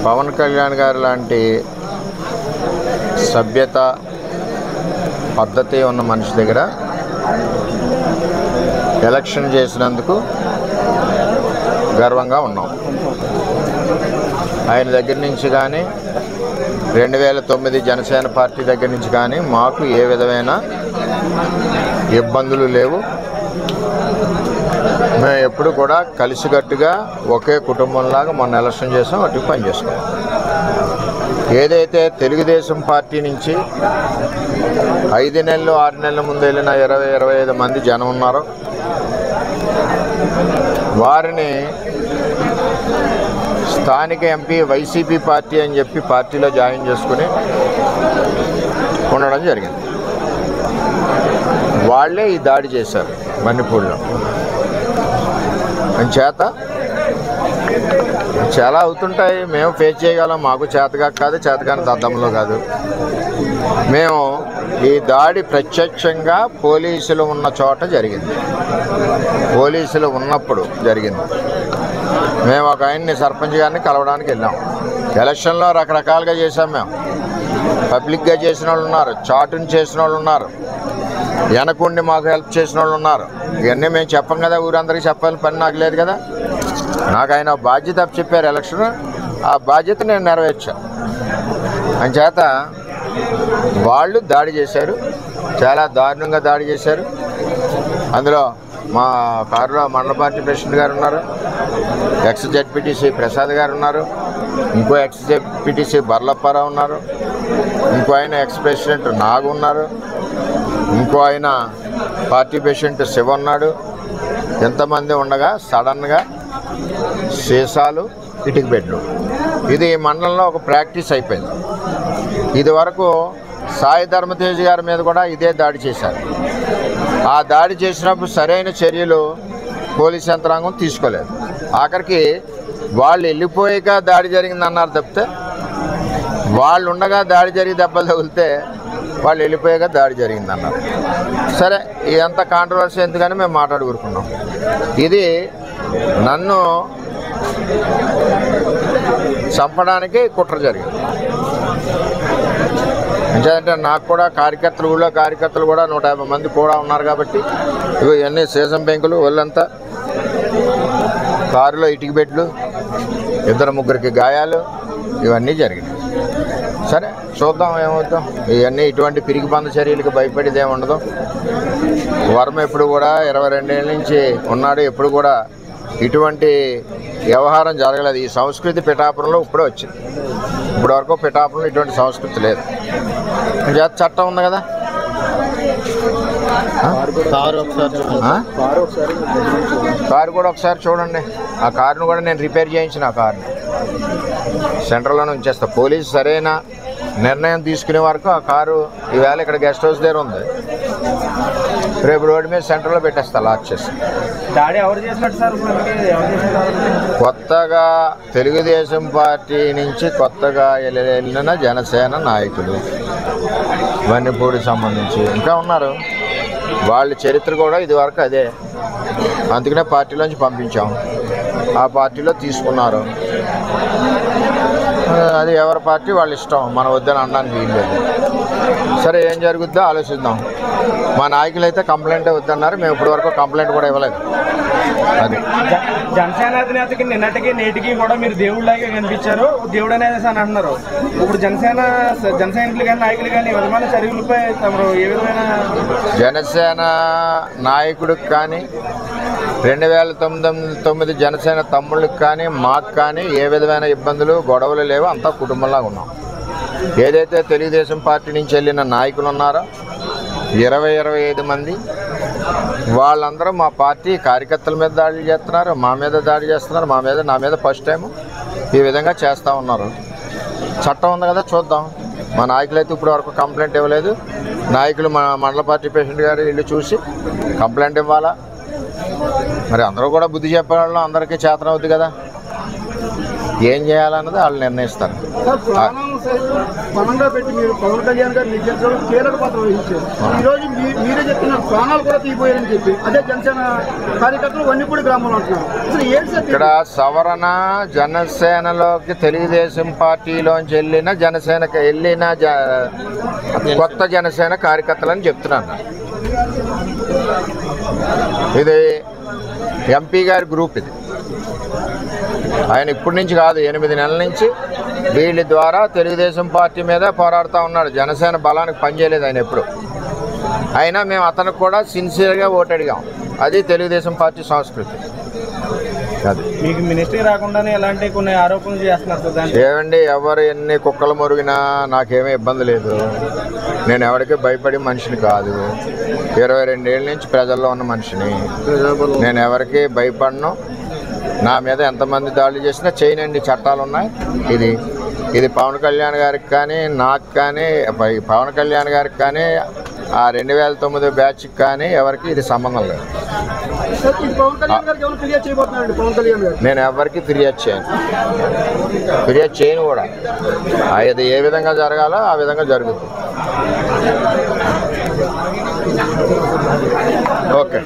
పవన్ కళ్యాణ్ గారు లాంటి సభ్యత పద్ధతి ఉన్న మనిషి దగ్గర ఎలక్షన్ చేసినందుకు గర్వంగా ఉన్నాం. ఆయన దగ్గర నుంచి కానీ 2009 జనసేన పార్టీ దగ్గర నుంచి కానీ మాకు ఏ విధమైన ఇబ్బందులు లేవు. మేము ఎప్పుడు కూడా కలిసికట్టుగా ఒకే కుటుంబంలాగా మొన్న ఎలక్షన్ చేసాం, అటు పని చేసుకున్నాం. ఏదైతే తెలుగుదేశం పార్టీ నుంచి 5 నెలలు 6 నెలల ముందు వెళ్ళిన 20-25 మంది జనం ఉన్నారో వారిని స్థానిక ఎంపీ వైసీపీ పార్టీ అని చెప్పి పార్టీలో జాయిన్ చేసుకుని ఉండడం జరిగింది. వాళ్ళే ఈ దాడి చేశారు మణిపూర్లో. చేత చాలా అవుతుంటాయి, మేము ఫేస్ చేయగలం. మాకు చేతగా కాదు, చేతగాని దద్దంలో కాదు. మేము ఈ దాడి ప్రత్యక్షంగా పోలీసులు ఉన్న చోట జరిగింది, పోలీసులు ఉన్నప్పుడు జరిగింది. మేము ఒక ఆయన్ని సర్పంచ్ గారిని కలవడానికి వెళ్ళాం. ఎలక్షన్లో రకరకాలుగా చేసాం. మేము పబ్లిక్గా చేసిన వాళ్ళు ఉన్నారు, చాటుని చేసిన వాళ్ళు ఉన్నారు, వెనకుండి మాకు హెల్ప్ చేసిన వాళ్ళు ఉన్నారు. ఇవన్నీ మేము చెప్పం కదా, ఊరందరికీ చెప్పాలని పని నాకు లేదు కదా. నాకు ఆయన బాధ్యత చెప్పారు ఎలక్షన్, ఆ బాధ్యత నేను నెరవేర్చాను. అంచేత వాళ్ళు దాడి చేశారు, చాలా దారుణంగా దాడి చేశారు. అందులో మా కారులో మండల పార్టీ ప్రెసిడెంట్ గారు ఉన్నారు, ఎక్స్ జెడ్పీటీసీ ప్రసాద్ గారు ఉన్నారు, ఇంకో ఎక్స్ జెడ్పీటీసీ బర్లప్పారావు ఉన్నారు, ఇంకో ఆయన ఎక్స్ ప్రెసిడెంట్ నాగు ఉన్నారు, ఇంకో ఆయన పార్టీ ప్రెసిడెంట్ శివ ఉన్నాడు. ఎంతమంది ఉండగా సడన్గా సీసాలు, ఇటుక బెడ్లు, ఇది మండలంలో ఒక ప్రాక్టీస్ అయిపోయింది. ఇది వరకు సాయి ధర్మతేజ్ గారి మీద కూడా ఇదే దాడి చేశారు. ఆ దాడి చేసినప్పుడు సరైన చర్యలు పోలీస్ యంత్రాంగం తీసుకోలేదు. ఆఖరికి వాళ్ళు వెళ్ళిపోయాక దాడి జరిగిందన్నారు తప్పితే, వాళ్ళు ఉండగా దాడి జరిగి దెబ్బలు తగిలితే వాళ్ళు వెళ్ళిపోయాక దాడి జరిగిందన్నారు. సరే, ఇదంతా కాంట్రవర్సీ ఎందుకని మేము మాట్లాడుకుంటున్నాం. ఇది నన్ను చంపడానికి కుట్ర జరిగింది. ఎందుకంటే నాకు కూడా కార్యకర్తలు, ఊళ్ళో కార్యకర్తలు కూడా 150 మంది కూడా ఉన్నారు కాబట్టి ఇవన్నీ సీసం బెంకులు, ఒళ్ళంతా కారులో ఇటుక బెడ్లు, 2-3 గాయాలు, ఇవన్నీ జరిగినాయి. సరే చూద్దాం ఏమవుతాం. ఇవన్నీ ఇటువంటి పిరికి బంద చర్యలకు భయపడేది ఏమి ఉండదు. వర్మ ఎప్పుడు కూడా 22 ఏళ్ళ నుంచి ఉన్నాడు, ఎప్పుడు కూడా ఇటువంటి వ్యవహారం జరగలేదు. ఈ సంస్కృతి పిఠాపురంలో ఇప్పుడే వచ్చింది. ఇప్పటి వరకు పిఠాపురంలో ఇటువంటి సంస్కృతి లేదు. చట్టం ఉంది కదా. కారు కూడా ఒకసారి చూడండి. ఆ కారును కూడా నేను రిపేర్ చేయించిన, ఆ కారుని సెంటర్లోనే ఉంచేస్తా. పోలీసు సరైన నిర్ణయం తీసుకునే వరకు ఆ కారు ఈవేళ ఇక్కడ గెస్ట్ హౌస్ దగ్గర ఉంది, రేపు రోడ్డు మీద సెంటర్లో పెట్టేస్తా లాక్ చేసి. కొత్తగా తెలుగుదేశం పార్టీ నుంచి కొత్తగా వెళ్ళిన జనసేన నాయకులు వన్నిపూడికి సంబంధించి ఇంకా ఉన్నారు. వాళ్ళ చరిత్ర కూడా ఇదివరకు అదే, అందుకనే పార్టీలోంచి పంపించాం. ఆ పార్టీలో తీసుకున్నారు. అది ఎవరి పార్టీ వాళ్ళ ఇష్టం, మనం వద్దని అనడానికి వీలు లేదు. సరే, ఏం జరుగుద్దో ఆలోచిద్దాం. మా నాయకులు అయితే కంప్లైంటే వద్దన్నారు, మేము ఇప్పటి వరకు కంప్లైంట్ కూడా ఇవ్వలేదు. అది జనసేన అధినేతకి నిన్నటికి నేటికి కూడా మీరు దేవుళ్ళలాగే కనిపించారు, దేవుడు అనేది అని అంటున్నారు. ఇప్పుడు జన సైనికులు కానీ నాయకులు కానీ విధమైన చర్యలపై తమరు ఏ విధమైన జనసేన నాయకుడికి కానీ 2009 జనసేన తమ్ముళ్ళకి కానీ మాకు కానీ ఏ విధమైన ఇబ్బందులు గొడవలు లేవు. అంతా కుటుంబంలాగా ఉన్నాం. ఏదైతే తెలుగుదేశం పార్టీ నుంచి వెళ్ళిన నాయకులు ఉన్నారో 20-25 మంది, వాళ్ళందరూ మా పార్టీ కార్యకర్తల మీద దాడులు చేస్తున్నారు, మా మీద దాడి చేస్తున్నారు, నా మీద ఫస్ట్ టైం ఈ విధంగా చేస్తూ ఉన్నారు. చట్టం ఉంది కదా, చూద్దాం. మా నాయకులు అయితే ఇప్పుడు వరకు కంప్లైంట్ ఇవ్వలేదు. నాయకులు మా మండల పార్టీ ప్రెసిడెంట్ గారు ఇల్లు చూసి కంప్లైంట్ ఇవ్వాలా. మరి అందరూ కూడా బుద్ధి చెప్పడం అందరికీ చేతనవుద్ది కదా. ఏం చేయాలన్నది వాళ్ళు నిర్ణయిస్తారు. సార్, ప్రాణాలను సైతం పణంగా పెట్టి మీరు పవన్ కళ్యాణ్ గారు నిర్దేశించడం కీలక పాత్ర వహించారు. ఈరోజు మీరే చెప్తున్నారు ప్రాణాలు కూడా తీయబోయారని చెప్పి అదే జనసేన కార్యకర్తలు వన్నిపూడి గ్రామంలో అంటున్నారు. అసలు ఏంటి సార్ ఇక్కడ సవరణ జనసేనలోకి తెలుగుదేశం పార్టీలోంచి వెళ్ళిన జనసేనకి వెళ్ళిన కొత్త జనసేన కార్యకర్తలని చెప్తున్నాను. ఇది ఎంపీ గారి గ్రూప్. ఇది ఆయన ఇప్పటి నుంచి కాదు, 8 నెలల నుంచి వీళ్ళ ద్వారా తెలుగుదేశం పార్టీ మీద పోరాడుతూ ఉన్నాడు. జనసేన బలానికి పనిచేయలేదు ఆయన ఎప్పుడు. అయినా మేము అతనికి కూడా సిన్సియర్గా ఓటు అడిగాం. అది తెలుగుదేశం పార్టీ సంస్కృతి. అది మీకు మినిస్ట్రీ రాకుండానే ఎలాంటి కొన్ని ఆరోపణలు చేస్తున్నారు. ఏమండి, ఎవరు ఎన్ని కుక్కలు మురిగినా నాకేమీ ఇబ్బంది లేదు. నేను ఎవరికి భయపడే మనిషిని కాదు. 22 ఏళ్ళ నుంచి ప్రజల్లో ఉన్న మనిషిని. నేను ఎవరికి భయపడను. నా మీద ఎంతమంది దాడులు చేసినా చేయనండి, చట్టాలు ఉన్నాయి. ఇది పవన్ కళ్యాణ్ గారికి కానీ నాకు కానీ పవన్ కళ్యాణ్ గారికి కానీ ఆ 2009 బ్యాచ్కి కానీ ఎవరికి ఇది సంబంధం లేదు. నేను ఎవరికి ఫిర్యాదు చేయను కూడా. అది ఏ విధంగా జరగాలో ఆ విధంగా జరుగుతుంది. ఓకే.